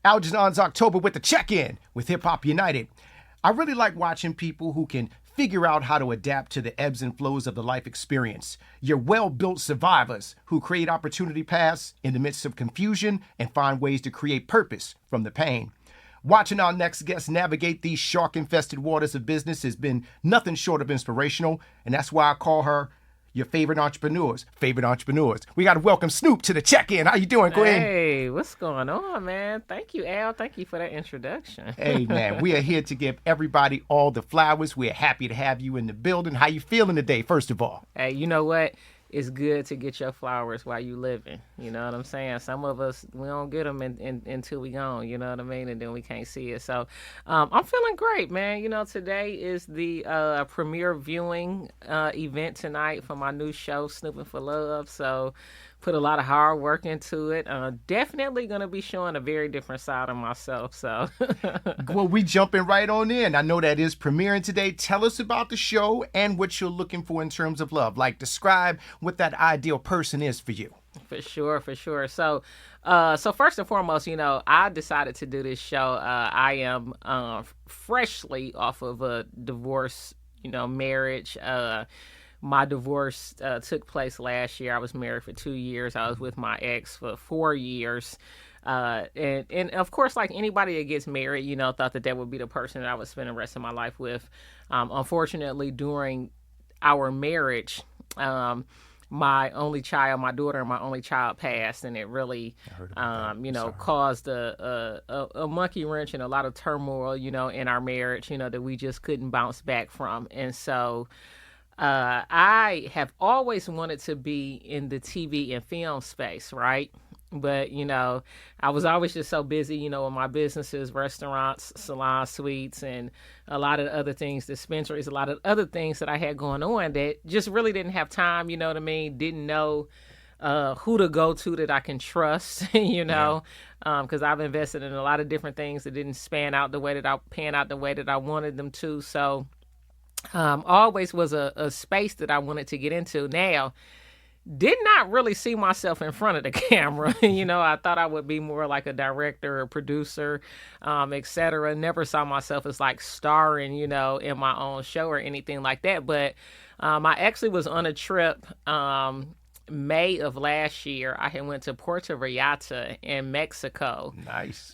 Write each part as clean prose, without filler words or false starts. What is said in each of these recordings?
Algernon's October with the check-in with Hip Hop United. I really like watching people who can figure out how to adapt to the ebbs and flows of the life experience. You're well-built survivors who create opportunity paths in the midst of confusion and find ways to create purpose from the pain. Watching our next guest navigate these shark-infested waters of business has been nothing short of inspirational, and that's why I call her your favorite entrepreneurs. We got to welcome Snoop to the check-in. How you doing, Gwen? Hey, what's going on, man? Thank you, Al. Thank you for that introduction. Hey, man, we are here to give everybody all the flowers. We're happy to have you in the building. How you feeling today, first of all? Hey, you know what? It's good to get your flowers while you living. You know what I'm saying? Some of us, we don't get them until we gone, you know what I mean? And then we can't see it. So I'm feeling great, man. You know, today is the premiere viewing event tonight for my new show, Snooping for Love. So put a lot of hard work into it. Definitely going to be showing a very different side of myself. So, well, we jumping right on in. I know that is premiering today. Tell us about the show and what you're looking for in terms of love. Like, describe what that ideal person is for you. For sure. So first and foremost, you know, I decided to do this show. I am freshly off of a divorce, you know, marriage. My divorce took place last year. I was married for 2 years. I was with my ex for 4 years. And of course, like anybody that gets married, you know, thought that would be the person that I would spend the rest of my life with. Unfortunately, during our marriage, my only child, my daughter, and my only child passed, and it really, you know, caused a monkey wrench and a lot of turmoil, you know, in our marriage, you know, that we just couldn't bounce back from. And so I have always wanted to be in the TV and film space, right? But, you know, I was always just so busy, you know, with my businesses, restaurants, salon suites, and a lot of other things, dispensaries, a lot of other things that I had going on that just really didn't have time, you know what I mean? Didn't know who to go to that I can trust, you know, because I've invested in a lot of different things that didn't pan out the way that I wanted them to. So always was a space that I wanted to get into. Now, did not really see myself in front of the camera. You know, I thought I would be more like a director or producer, etc. Never saw myself as like starring, you know, in my own show or anything like that. But I actually was on a trip May of last year. I had went to Puerto Vallarta in Mexico. Nice.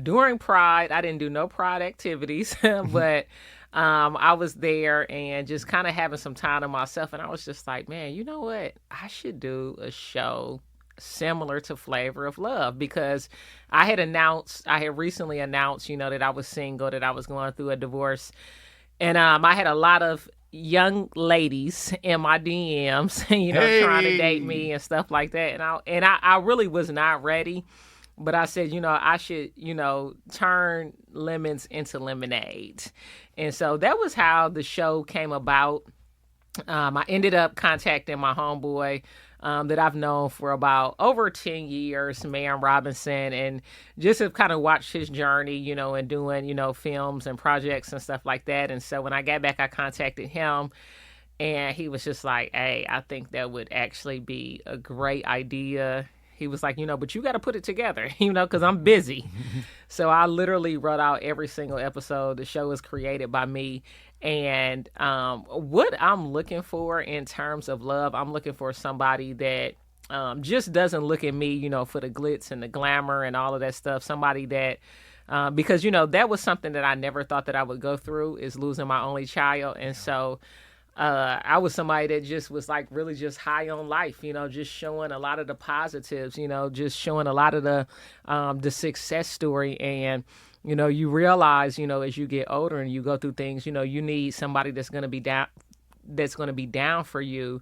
During Pride, I didn't do no Pride activities, but I was there and just kind of having some time to myself. And I was just like, man, you know what? I should do a show similar to Flavor of Love, because I had recently announced, you know, that I was single, that I was going through a divorce. And I had a lot of young ladies in my DMs, you know, trying to date me and stuff like that. And I really was not ready. But I said, you know, I should, you know, turn lemons into lemonade. And so that was how the show came about. I ended up contacting my homeboy that I've known for about over 10 years, Mayan Robinson, and just have kind of watched his journey, you know, and doing, you know, films and projects and stuff like that. And so when I got back, I contacted him. And he was just like, hey, I think that would actually be a great idea. He was like, you know, but you got to put it together, you know, because I'm busy. So I literally wrote out every single episode. The show is created by me. And what I'm looking for in terms of love, I'm looking for somebody that just doesn't look at me, you know, for the glitz and the glamour and all of that stuff. Somebody that, because, you know, that was something that I never thought that I would go through, is losing my only child. And so I was somebody that just was like really just high on life, you know, just showing a lot of the positives, you know, just showing a lot of the success story. And, you know, you realize, you know, as you get older and you go through things, you know, you need somebody that's going to be down for you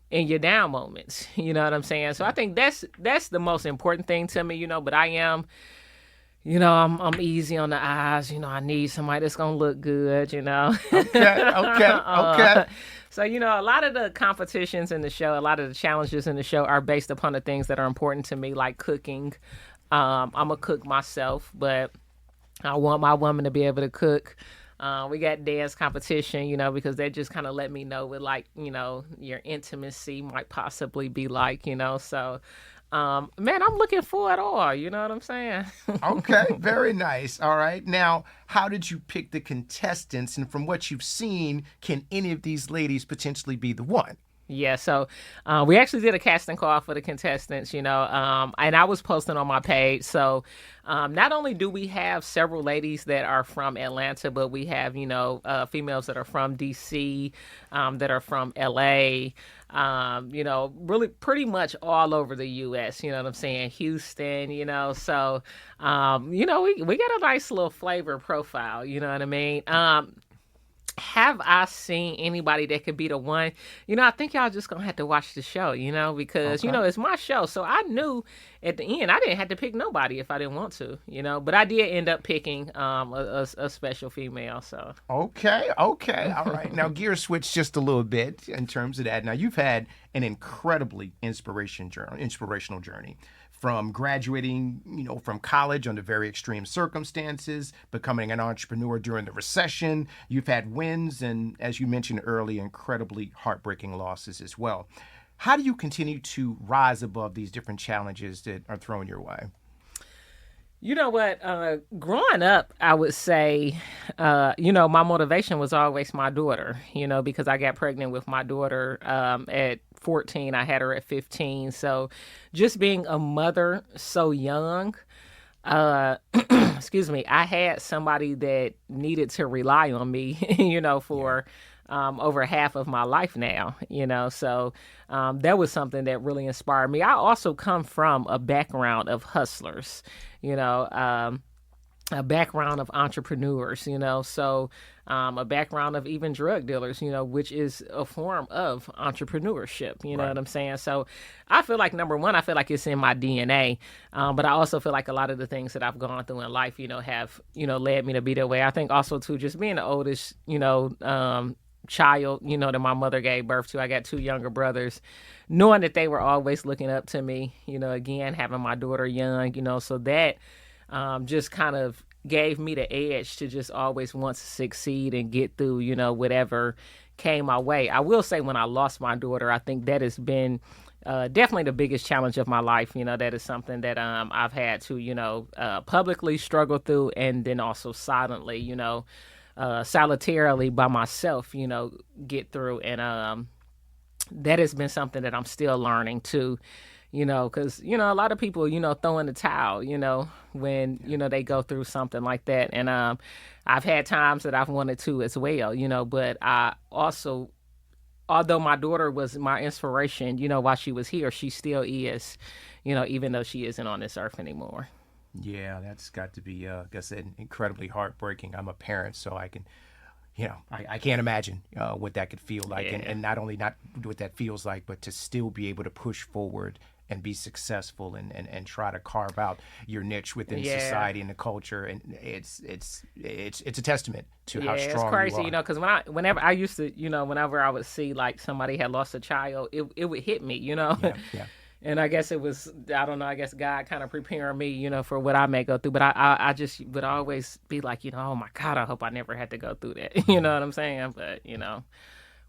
in your down moments. You know what I'm saying? So I think that's the most important thing to me, you know, but I am, you know, I'm easy on the eyes. You know, I need somebody that's going to look good, you know. Okay. So, you know, a lot of the competitions in the show, a lot of the challenges in the show are based upon the things that are important to me, like cooking. I'm a cook myself, but I want my woman to be able to cook. We got dance competition, you know, because that just kind of let me know what, like, you know, your intimacy might possibly be like, you know. So Man, I'm looking for it all. You know what I'm saying? Okay, very nice. All right. Now, how did you pick the contestants? And from what you've seen, can any of these ladies potentially be the one? Yeah, so we actually did a casting call for the contestants, and I was posting on my page. So not only do we have several ladies that are from Atlanta, but we have, females that are from DC, that are from LA, really pretty much all over the US, you know what I'm saying? Houston, so, we got a nice little flavor profile, you know what I mean? Have I seen anybody that could be the one? I think y'all just gonna have to watch the show, because Okay. it's my show. So I knew at the end I didn't have to pick nobody if I didn't want to, but I did end up picking a special female. So Okay, okay, all right. Now, gear switch just a little bit in terms of that. Now, you've had an incredibly inspirational journey from graduating, from college under very extreme circumstances, becoming an entrepreneur during the recession. You've had wins and, as you mentioned earlier, incredibly heartbreaking losses as well. How do you continue to rise above these different challenges that are thrown your way? you know what? Growing up, I would say, my motivation was always my daughter, because I got pregnant with my daughter at 14. I had her at 15. So just being a mother so young, excuse me, I had somebody that needed to rely on me, for over half of my life now, so that was something that really inspired me. I also come from a background of hustlers, a background of entrepreneurs, so a background of even drug dealers, which is a form of entrepreneurship, you know Right. what I'm saying? So I feel like, number one, I feel like it's in my DNA, but I also feel like a lot of the things that I've gone through in life, have, led me to be that way. I think also, too, just being the oldest, child, that my mother gave birth to. I got two younger brothers, knowing that they were always looking up to me, again, having my daughter young, so that just kind of gave me the edge to just always want to succeed and get through, whatever came my way. I will say, when I lost my daughter, I think that has been definitely the biggest challenge of my life. That is something that I've had to, publicly struggle through, and then also silently, solitarily by myself, get through. And that has been something that I'm still learning too, because, a lot of people, throw in the towel, when, they go through something like that. And I've had times that I've wanted to as well, but I also, although my daughter was my inspiration, while she was here, she still is, even though she isn't on this earth anymore. Yeah, that's got to be, like I said, incredibly heartbreaking. I'm a parent, so I can, I can't imagine what that could feel like. And, Yeah. and not only not what that feels like, but to still be able to push forward and be successful and try to carve out your niche within Yeah. society and the culture. And it's a testament to how Yeah, it's strong crazy, you are. because whenever I used to, whenever I would see like somebody had lost a child, it would hit me, Yeah, yeah. And I guess it was, I don't know, I guess God kind of preparing me, for what I may go through. But I just would always be like, oh my God, I hope I never had to go through that. You know what I'm saying? But,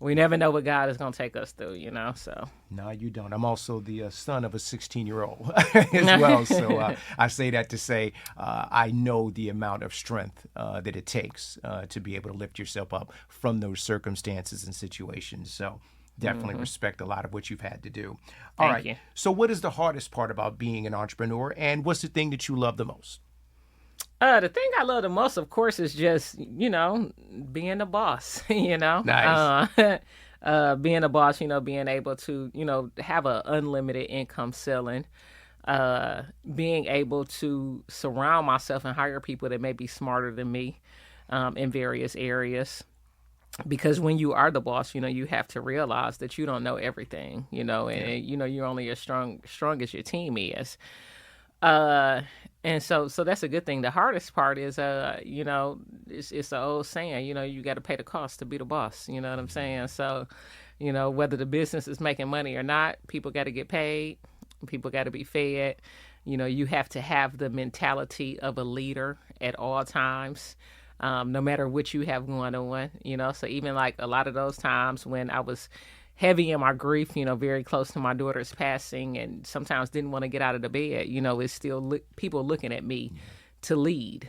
we never know what God is going to take us through, so. No, you don't. I'm also the son of a 16-year-old as well. So I say that to say I know the amount of strength that it takes to be able to lift yourself up from those circumstances and situations. So definitely respect a lot of what you've had to do. All Thank right. you. So what is the hardest part about being an entrepreneur, and what's the thing that you love the most? The thing I love the most, of course, is just, being the boss, Nice. being a boss, being able to, have an unlimited income ceiling, being able to surround myself and hire people that may be smarter than me in various areas. Because when you are the boss, you have to realize that you don't know everything, and, you're only as strong as your team is. And so that's a good thing. The hardest part is, it's the old saying, you got to pay the cost to be the boss. You know what I'm saying? So, whether the business is making money or not, people got to get paid. People got to be fed. You have to have the mentality of a leader at all times, no matter what you have going on. So even like a lot of those times when I was heavy in my grief, very close to my daughter's passing, and sometimes didn't want to get out of the bed. It's still people looking at me to lead,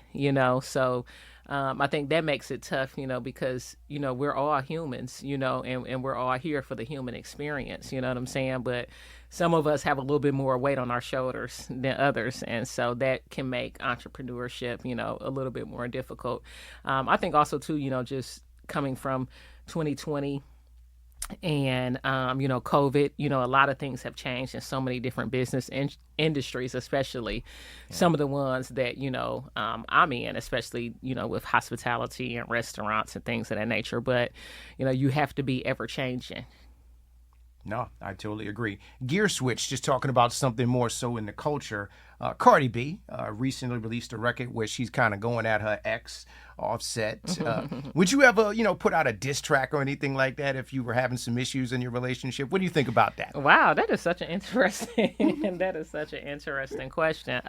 So I think that makes it tough, because, we're all humans, and we're all here for the human experience, you know what I'm saying? But some of us have a little bit more weight on our shoulders than others. And so that can make entrepreneurship, a little bit more difficult. I think also, too, just coming from 2020 and COVID, a lot of things have changed in so many different business industries, especially some of the ones that I'm in, especially with hospitality and restaurants and things of that nature. But you have to be ever changing. No, I totally agree. Gear switch, just talking about something more so in the culture. Cardi B recently released a record where she's kind of going at her ex, Offset. Would you ever, put out a diss track or anything like that if you were having some issues in your relationship? What do you think about that? Wow, that is such an interesting question.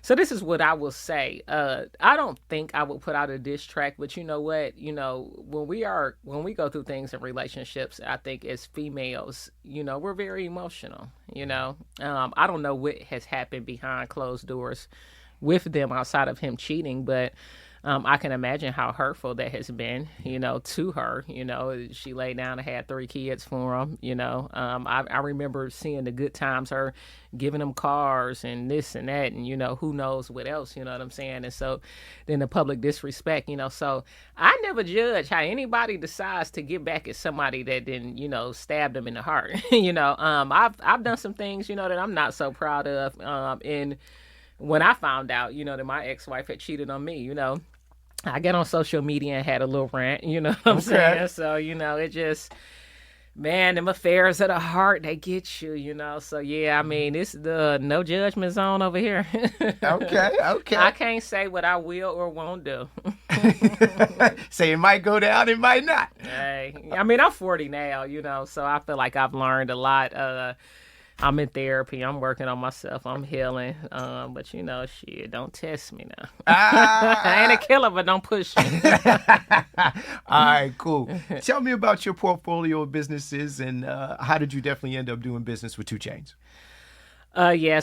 So this is what I will say. I don't think I would put out a diss track, but you know what? When we go through things in relationships, I think as females, we're very emotional. I don't know what has happened behind closed doors with them outside of him cheating, but I can imagine how hurtful that has been, to her. She laid down and had 3 kids for him. I remember seeing the good times, her giving him cars and this and that, and who knows what else. You know what I'm saying? And so then the public disrespect. So I never judge how anybody decides to get back at somebody that then stabbed them in the heart. I've done some things that I'm not so proud of. And when I found out, that my ex-wife had cheated on me, I get on social media and had a little rant, you know what I'm saying? So, it just, man, them affairs of the heart, they get you, So, yeah, I mean, it's the no judgment zone over here. Okay. I can't say what I will or won't do. Say it might go down, it might not. Hey, I mean, I'm 40 now, so I feel like I've learned a lot. I'm in therapy. I'm working on myself. I'm healing. But shit, don't test me now. I ain't a killer, but don't push me. All right, cool. Tell me about your portfolio of businesses and how did you definitely end up doing business with 2 Chainz?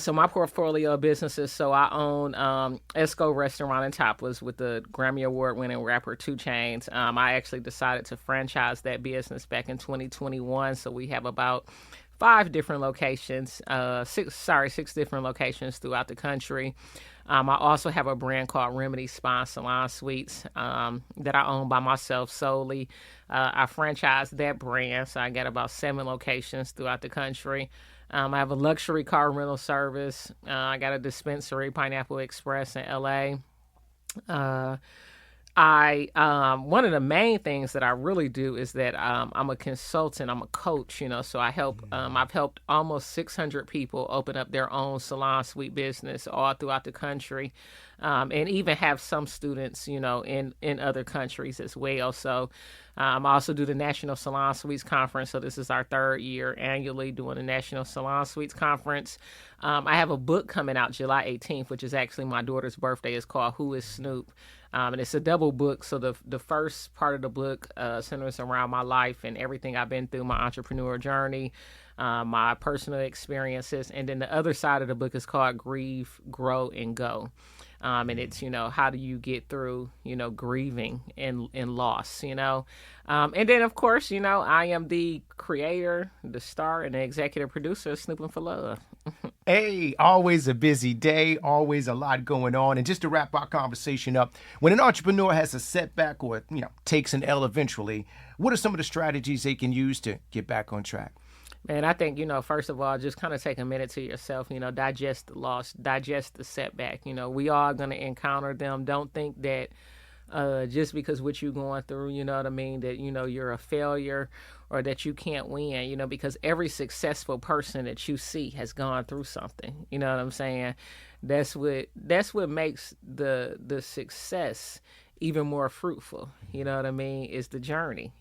So my portfolio of businesses. So I own Esco Restaurant in Topless with the Grammy Award winning rapper 2 Chainz. I actually decided to franchise that business back in 2021. So we have about 5 different locations, 6 different locations throughout the country. I also have a brand called Remedy Spa Salon Suites that I own by myself solely. I franchise that brand, so I got about 7 locations throughout the country. I have a luxury car rental service. I got a dispensary, Pineapple Express in LA. One of the main things that I really do is that I'm a consultant, I'm a coach, so I help, I've helped almost 600 people open up their own salon suite business all throughout the country, and even have some students, in other countries as well. So I also do the National Salon Suites Conference. So this is our 3rd year annually doing the National Salon Suites Conference. I have a book coming out July 18th, which is actually my daughter's birthday. It's called Who is Snoop? And it's a double book. So the first part of the book centers around my life and everything I've been through, my entrepreneur journey, my personal experiences. And then the other side of the book is called Grieve, Grow, and Go. And it's, how do you get through, grieving and loss, And then, of course, I am the creator, the star, and the executive producer of Snooping for Love. Hey, always a busy day, always a lot going on. And just to wrap our conversation up, when an entrepreneur has a setback or, takes an L eventually, what are some of the strategies they can use to get back on track? Man, I think, first of all, just kind of take a minute to yourself, digest the loss, digest the setback. We are going to encounter them. Don't think that just because what you're going through, you know what I mean, that, you're a failure or that you can't win, because every successful person that you see has gone through something. You know what I'm saying? That's what makes the success even more fruitful, you know what I mean, is the journey,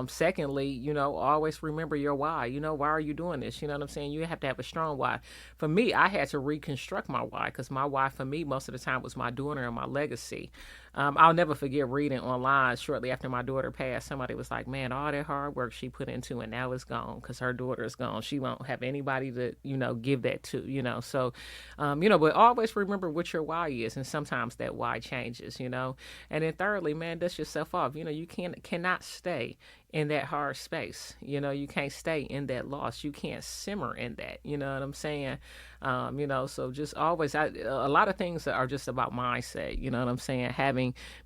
Secondly, always remember your why. Why are you doing this? You know what I'm saying? You have to have a strong why. For me, I had to reconstruct my why, because my why for me most of the time was my daughter and my legacy. I'll never forget reading online shortly after my daughter passed. Somebody was like, man, all that hard work she put into, and now it's gone because her daughter is gone. She won't have anybody to, give that to. So, but always remember what your why is. And sometimes that why changes, And then thirdly, man, dust yourself off. You cannot stay in that hard space. You can't stay in that loss. You can't simmer in that. You know what I'm saying? So just always, a lot of things are just about mindset. You know what I'm saying?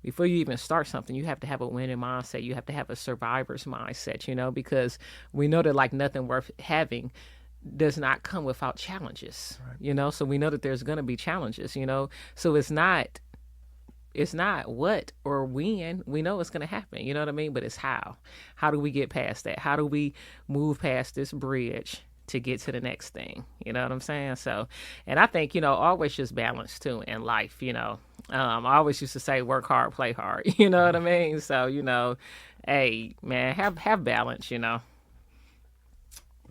Before you even start something, you have to have a winning mindset. You have to have a survivor's mindset, because we know that like nothing worth having does not come without challenges, right. So we know that there's going to be challenges, so it's not what or when. We know it's going to happen, you know what I mean? But it's how do we get past that? How do we move past this bridge to get to the next thing? You know what I'm saying? So, and I think, always just balance too in life, I always used to say, work hard, play hard, you know what I mean? So, hey man, have balance,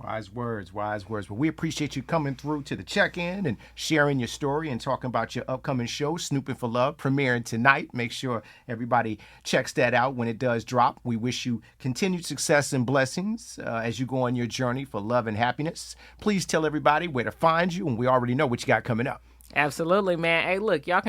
Wise words, wise words. Well, we appreciate you coming through to the check-in and sharing your story and talking about your upcoming show, Snooping for Love, premiering tonight. Make sure everybody checks that out when it does drop. We wish you continued success and blessings as you go on your journey for love and happiness. Please tell everybody where to find you, and we already know what you got coming up. Absolutely, man. Hey, look, y'all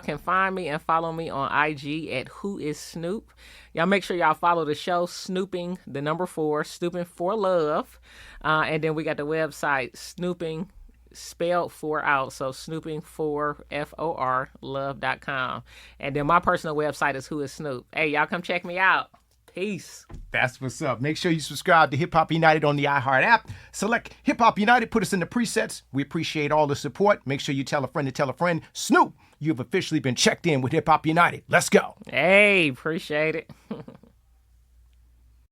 can find me and follow me on IG at Who Is Snoop. Y'all make sure y'all follow the show, Snooping, the number 4, Snooping for Love. And then we got the website, Snooping, spelled 4 out. So Snooping for FOR love.com. And then my personal website is Who Is Snoop. Hey, y'all come check me out. Peace. That's what's up. Make sure you subscribe to Hip Hop United on the iHeart app. Select Hip Hop United. Put us in the presets. We appreciate all the support. Make sure you tell a friend to tell a friend. Snoop, you've officially been checked in with Hip Hop United. Let's go. Hey, appreciate it.